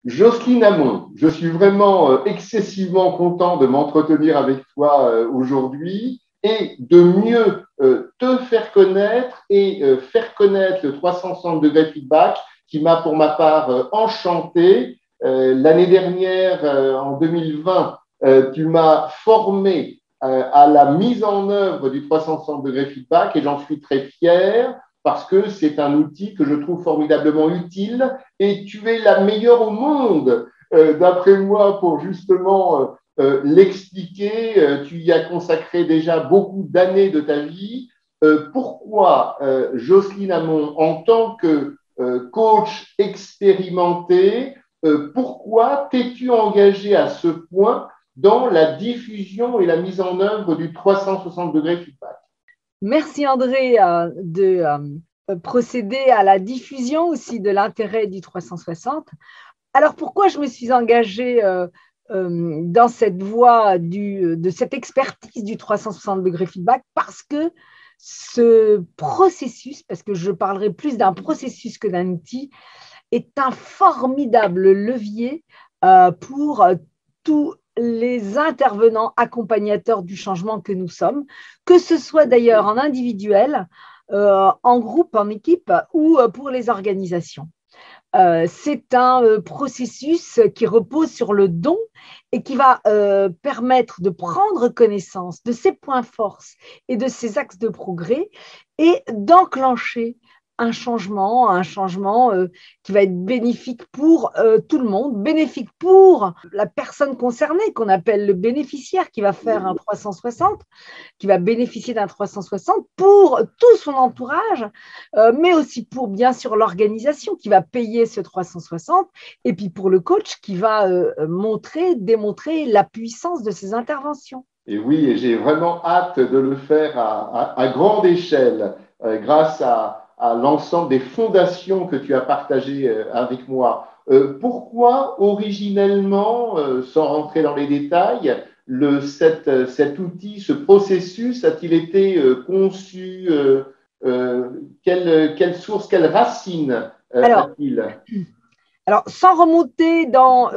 Jocelyne Hamon, je suis vraiment excessivement content de m'entretenir avec toi aujourd'hui et de mieux te faire connaître et faire connaître le 360 degrés feedback qui m'a pour ma part enchanté. L'année dernière, en 2020, tu m'as formé à la mise en œuvre du 360 degrés feedback et j'en suis très fier parce que c'est un outil que je trouve formidablement utile et tu es la meilleure au monde, d'après moi, pour justement l'expliquer. Tu y as consacré déjà beaucoup d'années de ta vie. Pourquoi Jocelyne Hamon, en tant que coach expérimenté, pourquoi t'es-tu engagée à ce point dans la diffusion et la mise en œuvre du 360 degrés feedback? Merci André de procéder à la diffusion aussi de l'intérêt du 360. Alors pourquoi je me suis engagée dans cette voie de cette expertise du 360 degrés feedback? Parce que ce processus, parce que je parlerai plus d'un processus que d'un outil, est un formidable levier pour tous les intervenants accompagnateurs du changement que nous sommes, que ce soit d'ailleurs en individuel, en groupe, en équipe ou pour les organisations. C'est un processus qui repose sur le don et qui va permettre de prendre connaissance de ses points forts et de ses axes de progrès et d'enclencher un changement qui va être bénéfique pour tout le monde, bénéfique pour la personne concernée qu'on appelle le bénéficiaire qui va faire un 360, qui va bénéficier d'un 360 pour tout son entourage, mais aussi pour bien sûr l'organisation qui va payer ce 360 et puis pour le coach qui va démontrer la puissance de ses interventions. Et oui, et j'ai vraiment hâte de le faire à grande échelle grâce à l'ensemble des fondations que tu as partagées avec moi. Pourquoi originellement, sans rentrer dans les détails, cet outil, ce processus a-t-il été conçu? Quelle source, quelle racine a-t-il? Alors, sans remonter dans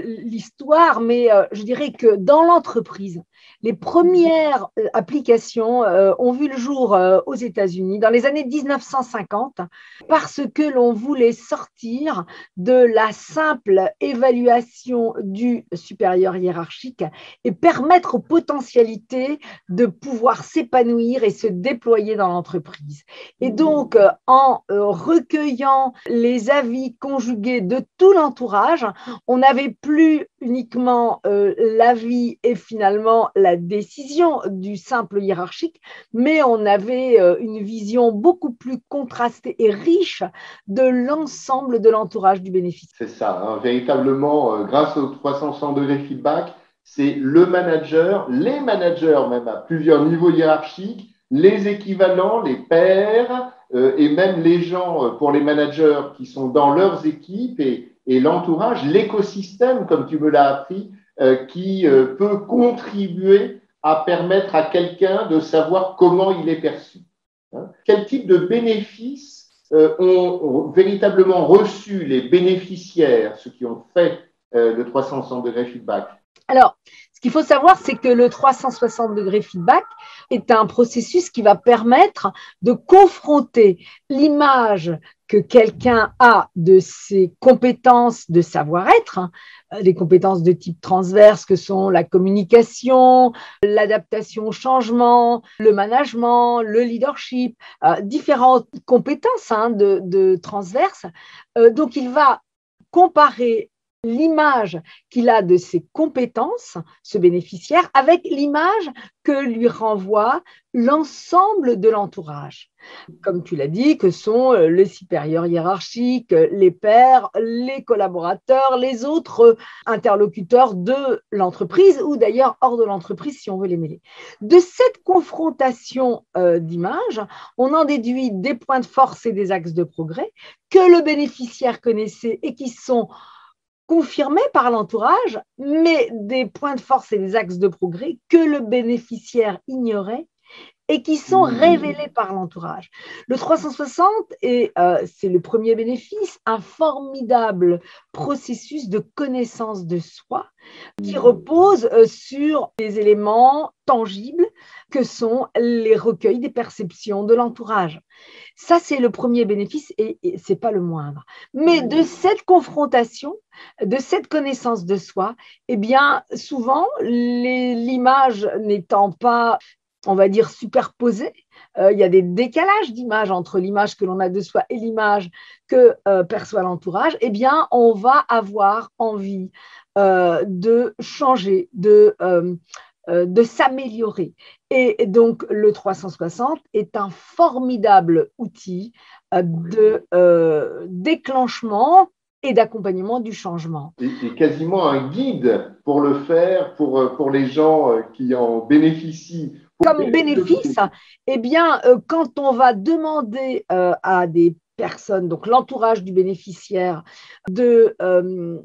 l'histoire, mais je dirais que dans l'entreprise, les premières applications ont vu le jour aux États-Unis dans les années 1950 parce que l'on voulait sortir de la simple évaluation du supérieur hiérarchique et permettre aux potentialités de pouvoir s'épanouir et se déployer dans l'entreprise. Et donc, en recueillant les avis conjugués de tout l'entourage, on n'avait plus uniquement l'avis et finalement la décision du simple hiérarchique, mais on avait une vision beaucoup plus contrastée et riche de l'ensemble de l'entourage du bénéfice. C'est ça, hein, véritablement, grâce au 360 degrés feedback, c'est le manager, les managers même à plusieurs niveaux hiérarchiques, les équivalents, les pairs et même les gens pour les managers qui sont dans leurs équipes et l'entourage, l'écosystème, comme tu me l'as appris, qui peut contribuer à permettre à quelqu'un de savoir comment il est perçu. Hein. Quel type de bénéfices ont véritablement reçu les bénéficiaires, ceux qui ont fait le 360 degrés feedback? Alors, ce qu'il faut savoir, c'est que le 360 degrés feedback est un processus qui va permettre de confronter l'image que quelqu'un a de ses compétences de savoir-être, des compétences de type transverse que sont la communication, l'adaptation au changement, le management, le leadership, différentes compétences de transverse. Donc, il va comparer l'image qu'il a de ses compétences, ce bénéficiaire, avec l'image que lui renvoie l'ensemble de l'entourage. Comme tu l'as dit, que sont les supérieurs hiérarchiques, les pairs, les collaborateurs, les autres interlocuteurs de l'entreprise ou d'ailleurs hors de l'entreprise si on veut les mêler. De cette confrontation d'images, on en déduit des points de force et des axes de progrès que le bénéficiaire connaissait et qui sont confirmés par l'entourage, mais des points de force et des axes de progrès que le bénéficiaire ignorait et qui sont révélés par l'entourage. Le 360, c'est le premier bénéfice, un formidable processus de connaissance de soi qui repose sur des éléments tangibles que sont les recueils des perceptions de l'entourage. Ça, c'est le premier bénéfice et ce n'est pas le moindre. Mais de cette confrontation, de cette connaissance de soi, eh bien, souvent, l'image n'étant pas, on va dire, superposée, il y a des décalages d'image entre l'image que l'on a de soi et l'image que perçoit l'entourage, eh bien, on va avoir envie de changer, de s'améliorer. Et donc, le 360 est un formidable outil de déclenchement et d'accompagnement du changement. Et quasiment un guide pour le faire, pour les gens qui en bénéficient. Comme bénéfice, eh bien, quand on va demander à des personnes, donc l'entourage du bénéficiaire, de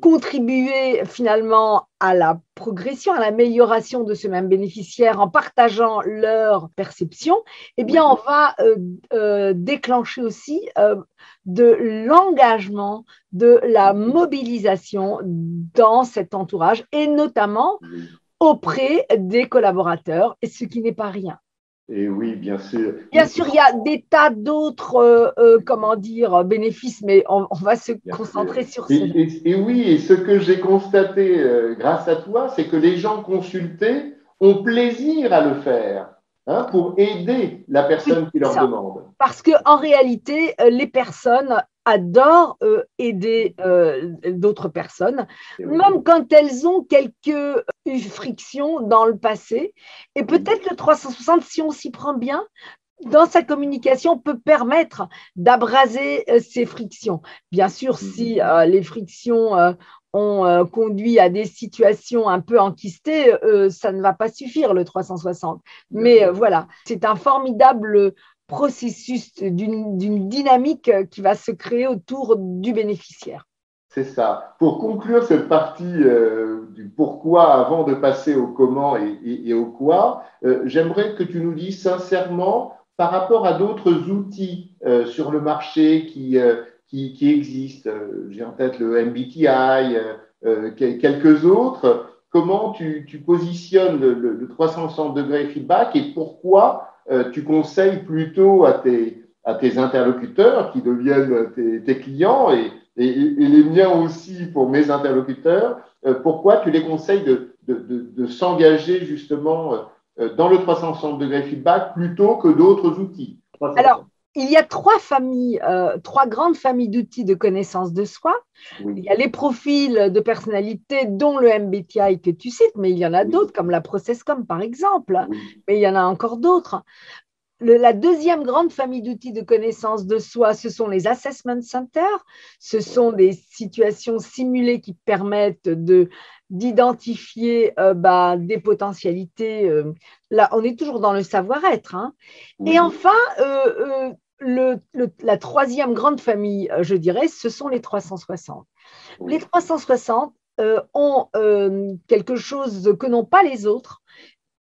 contribuer finalement à la progression, à l'amélioration de ce même bénéficiaire en partageant leur perception, eh bien, on va déclencher aussi de l'engagement, de la mobilisation dans cet entourage et notamment auprès des collaborateurs, et ce qui n'est pas rien. Et oui, bien sûr. Bien sûr, il y a des tas d'autres, comment dire, bénéfices, mais on va se concentrer sur cela. Et oui, et ce que j'ai constaté grâce à toi, c'est que les gens consultés ont plaisir à le faire pour aider la personne qui leur demande. Parce qu'en réalité, les personnes adorent aider d'autres personnes, même quand elles ont quelques frictions dans le passé. Et peut-être le 360, si on s'y prend bien, dans sa communication, peut permettre d'abraser ces frictions. Bien sûr, si les frictions ont conduit à des situations un peu enquistées, ça ne va pas suffire, le 360. Mais voilà, c'est un formidable processus d'une dynamique qui va se créer autour du bénéficiaire. C'est ça. Pour conclure cette partie du pourquoi avant de passer au comment et au quoi, j'aimerais que tu nous dises sincèrement par rapport à d'autres outils sur le marché qui existent. J'ai en tête le MBTI, quelques autres. Comment tu positionnes le 360 degrés feedback et pourquoi tu conseilles plutôt à tes interlocuteurs qui deviennent tes clients et les miens aussi pour mes interlocuteurs, pourquoi tu les conseilles de s'engager justement dans le 360 degrés feedback plutôt que d'autres outils? Alors, il y a trois grandes familles d'outils de connaissance de soi. Il y a les profils de personnalité, dont le MBTI que tu cites, mais il y en a d'autres, comme la ProcessCom par exemple, mais il y en a encore d'autres. La deuxième grande famille d'outils de connaissance de soi, ce sont les assessment centers. Ce sont des situations simulées qui permettent d'identifier des potentialités. Là, on est toujours dans le savoir-être. Et enfin, la troisième grande famille, je dirais, ce sont les 360. Les 360 ont quelque chose que n'ont pas les autres,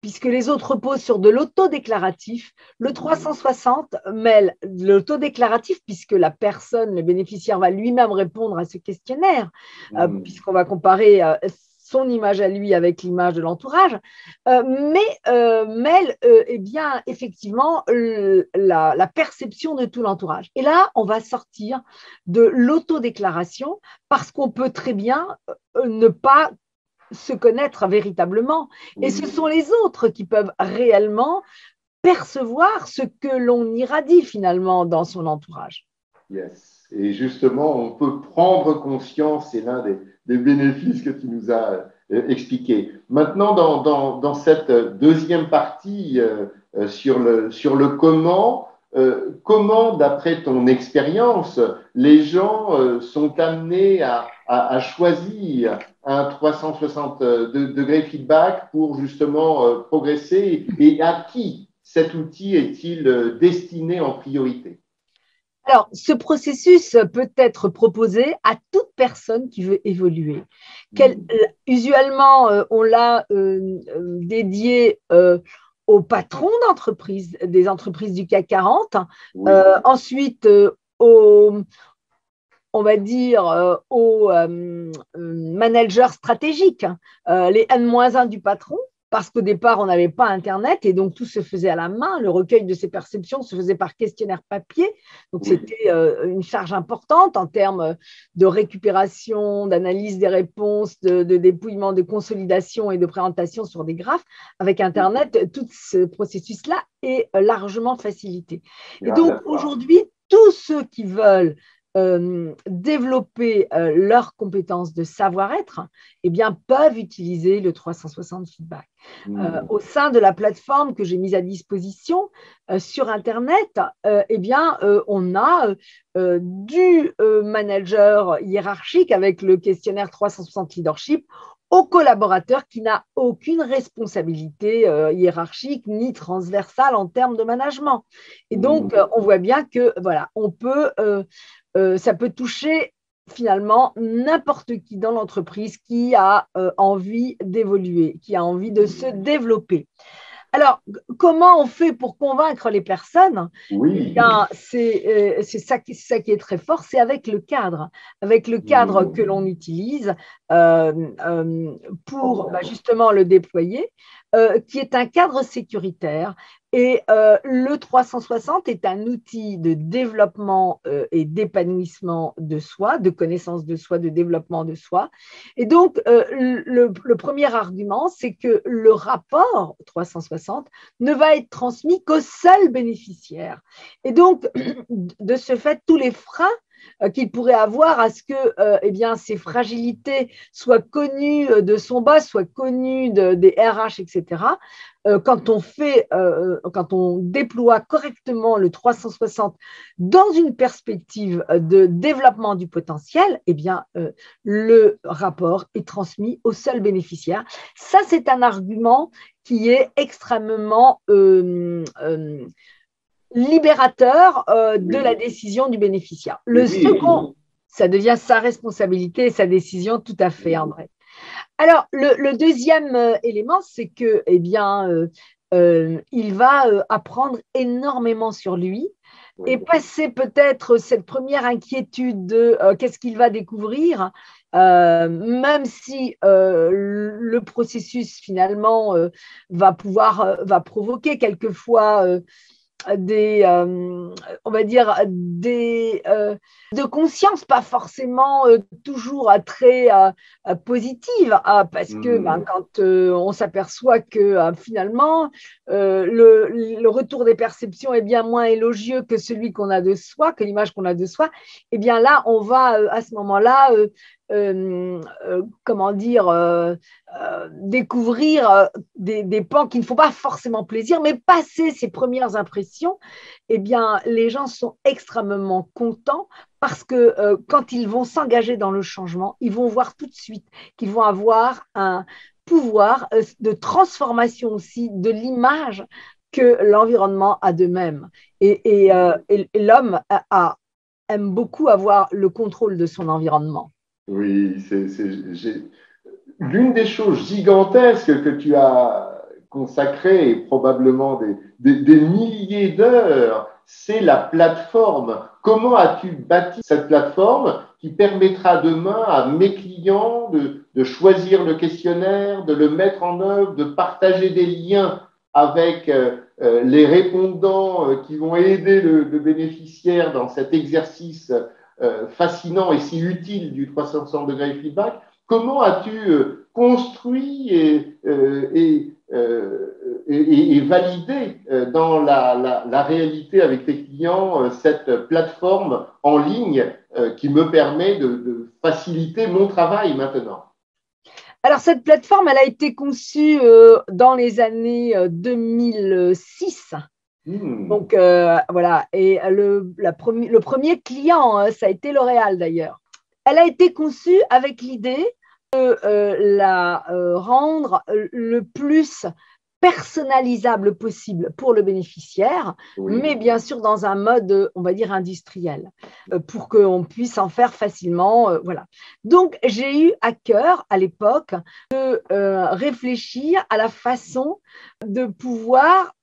puisque les autres reposent sur de l'autodéclaratif. Le 360 mêle l'autodéclaratif, puisque la personne, le bénéficiaire, va lui-même répondre à ce questionnaire, puisqu'on va comparer son image à lui avec l'image de l'entourage, mais mêle bien, effectivement la perception de tout l'entourage. Et là, on va sortir de l'autodéclaration, parce qu'on peut très bien ne pas se connaître véritablement. Et ce sont les autres qui peuvent réellement percevoir ce que l'on irradie finalement dans son entourage. Yes. Et justement, on peut prendre conscience, c'est l'un des bénéfices que tu nous as expliqué. Maintenant, dans cette deuxième partie sur le comment, d'après ton expérience, les gens sont amenés à choisir un 360 degrés feedback pour justement progresser, et à qui cet outil est-il destiné en priorité? Alors, ce processus peut être proposé à toute personne qui veut évoluer. Usuellement, on l'a dédié aux patrons d'entreprises, des entreprises du CAC 40, Oui. ensuite on va dire, aux managers stratégiques, les N-1 du patron, parce qu'au départ, on n'avait pas Internet et donc tout se faisait à la main. Le recueil de ces perceptions se faisait par questionnaire papier. Donc, c'était une charge importante en termes de récupération, d'analyse des réponses, de dépouillement, de consolidation et de présentation sur des graphes. Avec Internet, tout ce processus-là est largement facilité. Et donc, aujourd'hui, tous ceux qui veulent développer leurs compétences de savoir-être, eh bien, peuvent utiliser le 360 feedback. Au sein de la plateforme que j'ai mise à disposition sur Internet, eh bien, on a du manager hiérarchique avec le questionnaire 360 leadership au collaborateur qui n'a aucune responsabilité hiérarchique ni transversale en termes de management. Et donc, on voit bien que voilà, on peut ça peut toucher finalement n'importe qui dans l'entreprise qui a envie d'évoluer, qui a envie de se développer. Alors, comment on fait pour convaincre les personnes? Oui. C'est ça qui est très fort, c'est avec le cadre que l'on utilise pour justement le déployer, qui est un cadre sécuritaire. Et le 360 est un outil de développement et d'épanouissement de soi, de connaissance de soi, de développement de soi. Et donc, le premier argument, c'est que le rapport 360 ne va être transmis qu'au seul bénéficiaire. Et donc, de ce fait, tous les freins qu'il pourrait avoir à ce que eh bien, ces fragilités soient connues de son boss, soient connues des RH, etc. Quand on déploie correctement le 360 dans une perspective de développement du potentiel, eh bien, le rapport est transmis au seul bénéficiaire. Ça, c'est un argument qui est extrêmement libérateur de la décision du bénéficiaire. Le second, ça devient sa responsabilité et sa décision, tout à fait, André. Alors, le deuxième élément, c'est que, eh bien, il va apprendre énormément sur lui et passer peut-être cette première inquiétude de qu'est-ce qu'il va découvrir, même si le processus finalement va provoquer quelquefois on va dire, de conscience, pas forcément toujours très positive, parce que quand on s'aperçoit que finalement, le retour des perceptions est bien moins élogieux que celui qu'on a de soi, que l'image qu'on a de soi, eh bien là, on va à ce moment-là comment dire, découvrir des pans qui ne font pas forcément plaisir, mais passer ces premières impressions, eh bien, les gens sont extrêmement contents parce que quand ils vont s'engager dans le changement, ils vont voir tout de suite qu'ils vont avoir un pouvoir de transformation aussi de l'image que l'environnement a d'eux-mêmes. Et l'homme aime beaucoup avoir le contrôle de son environnement. Oui, l'une des choses gigantesques que tu as consacrées, et probablement des milliers d'heures, c'est la plateforme. Comment as-tu bâti cette plateforme qui permettra demain à mes clients de choisir le questionnaire, de le mettre en œuvre, de partager des liens avec les répondants qui vont aider le bénéficiaire dans cet exercice fascinant et si utile du 360 degrés feedback? Comment as-tu construit et validé dans la réalité avec tes clients cette plateforme en ligne qui me permet de faciliter mon travail maintenant? Alors, cette plateforme, elle a été conçue dans les années 2006. Donc, voilà. Et le premier client, ça a été L'Oréal d'ailleurs. Elle a été conçue avec l'idée de la rendre le plus personnalisable possible pour le bénéficiaire, Oui. mais bien sûr dans un mode, on va dire, industriel, pour qu'on puisse en faire facilement. Voilà. Donc, j'ai eu à cœur, à l'époque, de réfléchir à la façon de pouvoir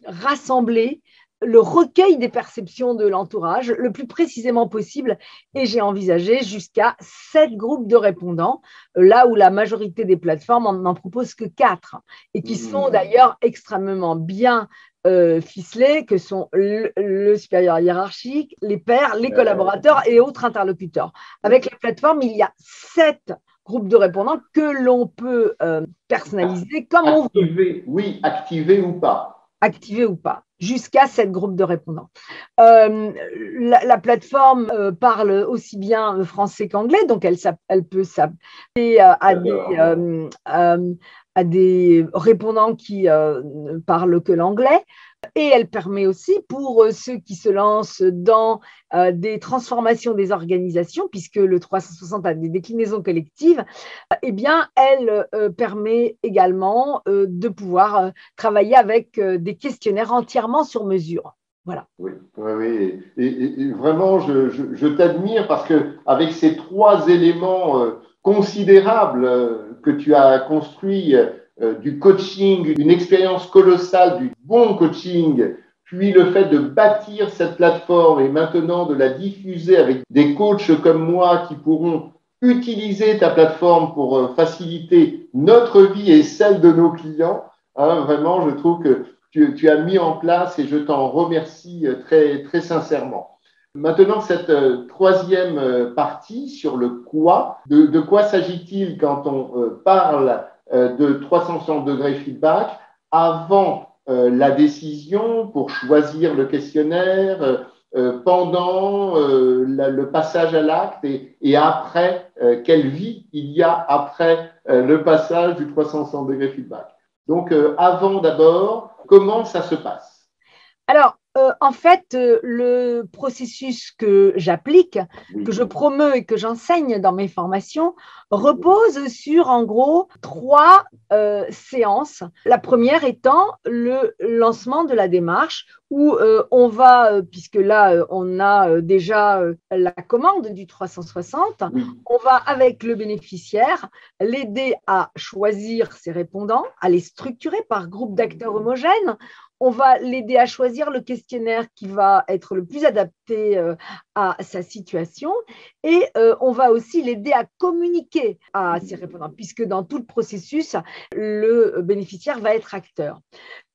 rassembler le recueil des perceptions de l'entourage le plus précisément possible, et j'ai envisagé jusqu'à 7 groupes de répondants, là où la majorité des plateformes n'en proposent que 4, et qui sont d'ailleurs extrêmement bien ficelés, que sont le supérieur hiérarchique, les pairs, les collaborateurs et autres interlocuteurs. Avec les plateformes, il y a 7 groupes de répondants que l'on peut personnaliser comme on veut. Oui, activer ou pas. Activer ou pas, jusqu'à 7 groupes de répondants. La plateforme parle aussi bien français qu'anglais, donc elle peut s'adapter à des répondants qui ne parlent que l'anglais. Et elle permet aussi, pour ceux qui se lancent dans des transformations des organisations, puisque le 360 a des déclinaisons collectives, eh bien, elle permet également de pouvoir travailler avec des questionnaires entièrement sur mesure. Voilà. Oui, oui, oui. Et vraiment, je t'admire parce qu'avec ces 3 éléments considérables que tu as construits, du coaching, une expérience colossale, du bon coaching, puis le fait de bâtir cette plateforme et maintenant de la diffuser avec des coachs comme moi qui pourront utiliser ta plateforme pour faciliter notre vie et celle de nos clients, hein, vraiment, je trouve que tu as mis en place et je t'en remercie très, très sincèrement. Maintenant, cette 3e partie sur le quoi, de quoi s'agit-il quand on parle de 360 degrés feedback avant la décision pour choisir le questionnaire, pendant le passage à l'acte et après, quelle vie il y a après le passage du 360 degrés feedback. Donc, avant d'abord, comment ça se passe? Alors, en fait, le processus que j'applique, que je promeus et que j'enseigne dans mes formations, repose sur, en gros, 3 séances. La première étant le lancement de la démarche, où on va, puisque là, on a déjà la commande du 360, on va, avec le bénéficiaire, l'aider à choisir ses répondants, à les structurer par groupe d'acteurs homogènes. On va l'aider à choisir le questionnaire qui va être le plus adapté à sa situation, et on va aussi l'aider à communiquer à ses répondants, puisque dans tout le processus, le bénéficiaire va être acteur.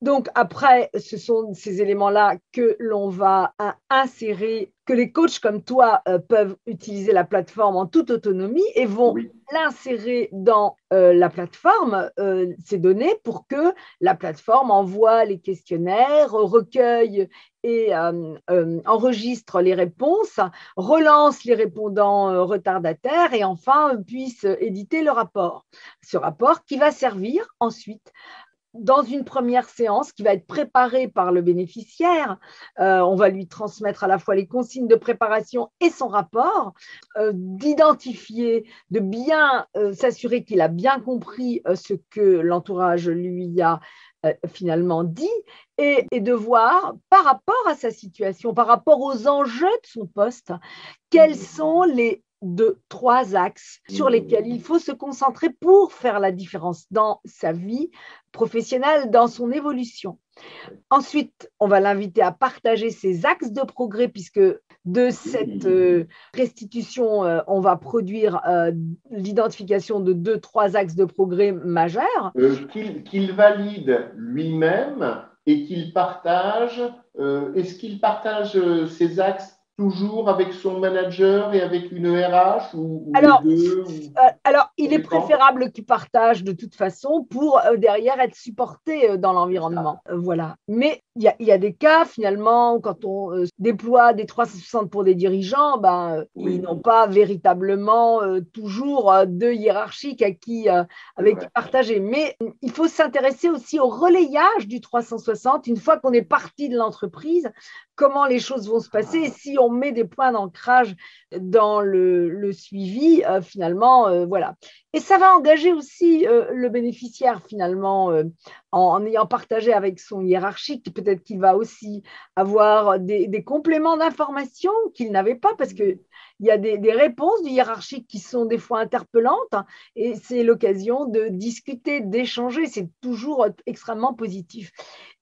Donc après, ce sont ces éléments-là que l'on va insérer, que les coachs comme toi peuvent utiliser la plateforme en toute autonomie et vont l'insérer dans la plateforme, ces données, pour que la plateforme envoie les questionnaires, recueille et enregistre les réponses, relance les répondants retardataires et enfin puisse éditer le rapport. Ce rapport qui va servir ensuite dans une première séance qui va être préparée par le bénéficiaire. On va lui transmettre à la fois les consignes de préparation et son rapport, d'identifier, de bien s'assurer qu'il a bien compris ce que l'entourage lui a finalement dit, et de voir par rapport à sa situation, par rapport aux enjeux de son poste, quels sont les 3 axes sur lesquels il faut se concentrer pour faire la différence dans sa vie professionnelle, dans son évolution. Ensuite, on va l'inviter à partager ses axes de progrès, puisque de cette restitution, on va produire l'identification de 2-3 axes de progrès majeurs. Qu'il valide lui-même et qu'il partage. Est-ce qu'il partage ces axes toujours avec son manager et avec une RH ou alors, les deux alors, il est préférable qu'il partage de toute façon pour derrière être supporté dans l'environnement. Voilà. Mais il y a des cas, finalement, quand on déploie des 360 pour des dirigeants, ils n'ont pas véritablement toujours de hiérarchique avec qui partager. Mais il faut s'intéresser aussi au relayage du 360 une fois qu'on est parti de l'entreprise, comment les choses vont se passer, et si on met des points d'ancrage dans le suivi, finalement, voilà. Et ça va engager aussi le bénéficiaire finalement en ayant partagé avec son hiérarchique. Peut-être qu'il va aussi avoir des compléments d'informations qu'il n'avait pas parce qu'il y a des réponses du hiérarchique qui sont des fois interpellantes et c'est l'occasion de discuter, d'échanger. C'est toujours extrêmement positif.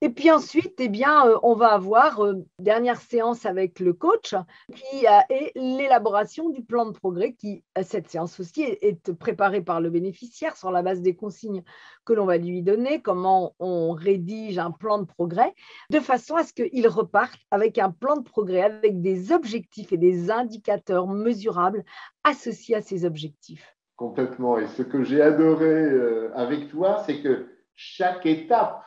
Et puis ensuite, eh bien, on va avoir dernière séance avec le coach qui est l'élaboration du plan de progrès qui, cette séance aussi, est préparée par le bénéficiaire sur la base des consignes que l'on va lui donner, comment on rédige un plan de progrès, de façon à ce qu'il reparte avec un plan de progrès, avec des objectifs et des indicateurs mesurables associés à ces objectifs. Complètement. Et ce que j'ai adoré avec toi, c'est que chaque étape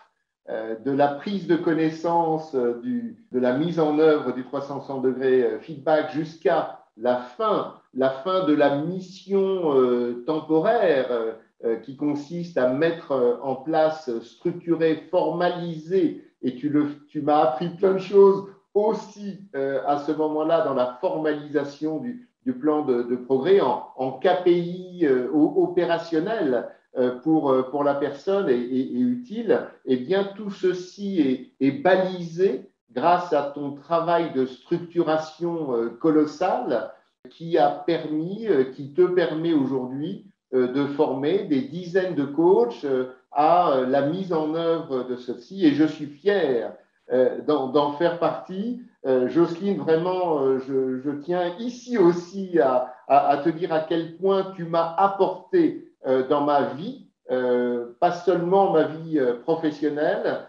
de la prise de connaissance de la mise en œuvre du 360 degrés feedback jusqu'à la fin de la mission temporaire qui consiste à mettre en place, structurer, formaliser, et tu m'as appris plein de choses aussi à ce moment-là dans la formalisation du plan de progrès en KPI opérationnel pour la personne et utile, eh bien tout ceci est balisé grâce à ton travail de structuration colossal qui te permet aujourd'hui de former des dizaines de coachs à la mise en œuvre de ceci. Et je suis fier d'en faire partie. Jocelyne, vraiment, je tiens ici aussi à te dire à quel point tu m'as apporté dans ma vie, pas seulement ma vie professionnelle.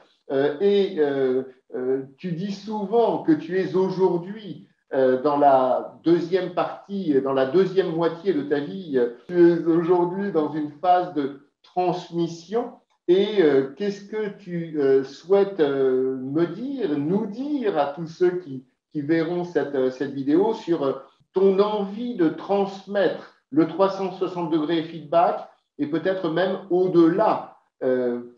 Tu dis souvent que tu es aujourd'hui dans la deuxième partie, dans la deuxième moitié de ta vie, tu es aujourd'hui dans une phase de transmission. Et qu'est-ce que tu souhaites nous dire à tous ceux qui verront cette vidéo sur ton envie de transmettre le 360 degrés feedback et peut-être même au-delà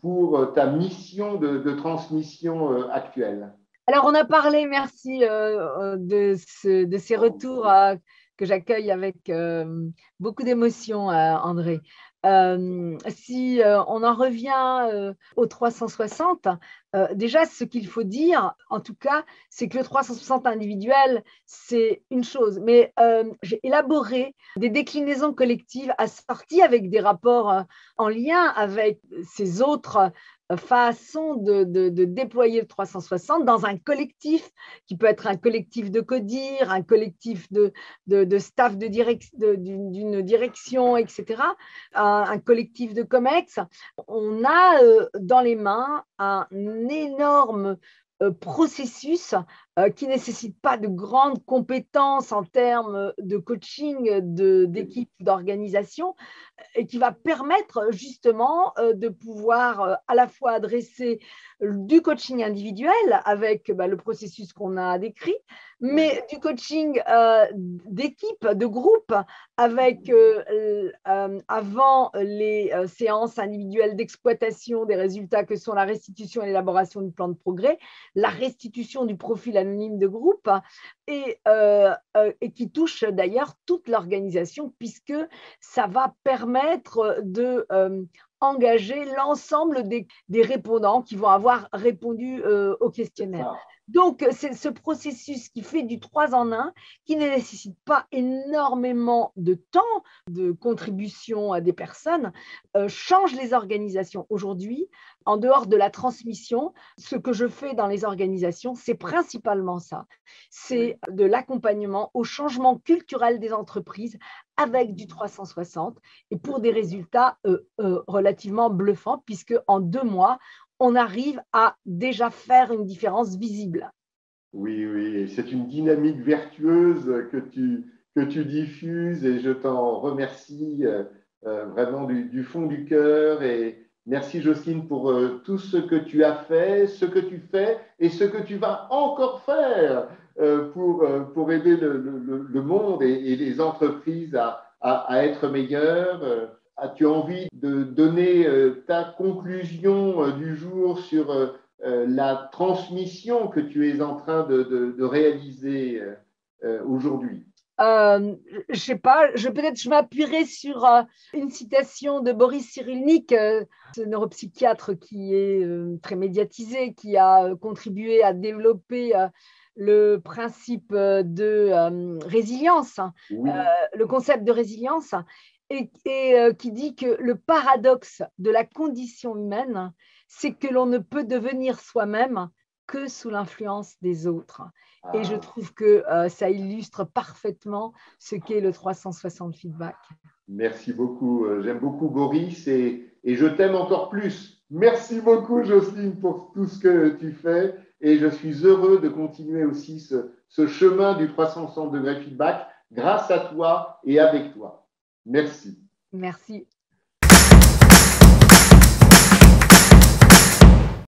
pour ta mission de transmission actuelle? Alors, on a parlé, merci, de ces retours que j'accueille avec beaucoup d'émotion, André. Si on en revient au 360, déjà, ce qu'il faut dire, en tout cas, c'est que le 360 individuel, c'est une chose, mais j'ai élaboré des déclinaisons collectives assorties avec des rapports en lien avec ces autres façon de déployer le 360 dans un collectif qui peut être un collectif de codir, un collectif de staff d'une direction, etc., un collectif de COMEX. On a dans les mains un énorme processus qui ne nécessite pas de grandes compétences en termes de coaching, d'équipe, d'organisation, et qui va permettre justement de pouvoir à la fois adresser du coaching individuel avec le processus qu'on a décrit, mais du coaching d'équipe, de groupe, avec avant les séances individuelles d'exploitation des résultats que sont la restitution et l'élaboration du plan de progrès, la restitution du profil anonyme de groupe et qui touche d'ailleurs toute l'organisation puisque ça va permettre de engager l'ensemble des répondants qui vont avoir répondu au questionnaire. Donc, c'est ce processus qui fait du 3 en 1, qui ne nécessite pas énormément de temps de contribution à des personnes, change les organisations. Aujourd'hui, en dehors de la transmission, ce que je fais dans les organisations, c'est principalement ça. C'est de l'accompagnement au changement culturel des entreprises avec du 360 et pour des résultats relativement bluffants, puisque en 2 mois, on arrive à déjà faire une différence visible. Oui, oui, c'est une dynamique vertueuse que tu diffuses et je t'en remercie vraiment du fond du cœur. Et merci Jocelyne pour tout ce que tu as fait, ce que tu fais et ce que tu vas encore faire pour aider le monde et les entreprises à être meilleures. As-tu envie de donner ta conclusion du jour sur la transmission que tu es en train de réaliser aujourd'hui? Je sais pas, peut-être je m'appuierai sur une citation de Boris Cyrulnik, ce neuropsychiatre qui est très médiatisé, qui a contribué à développer le principe de résilience, Oui. le concept de résilience, et qui dit que le paradoxe de la condition humaine, c'est que l'on ne peut devenir soi-même que sous l'influence des autres. Et je trouve que ça illustre parfaitement ce qu'est le 360 feedback. Merci beaucoup. J'aime beaucoup Boris et je t'aime encore plus. Merci beaucoup, Jocelyne, pour tout ce que tu fais. Et je suis heureux de continuer aussi ce chemin du 360 degrés feedback grâce à toi et avec toi. Merci. Merci.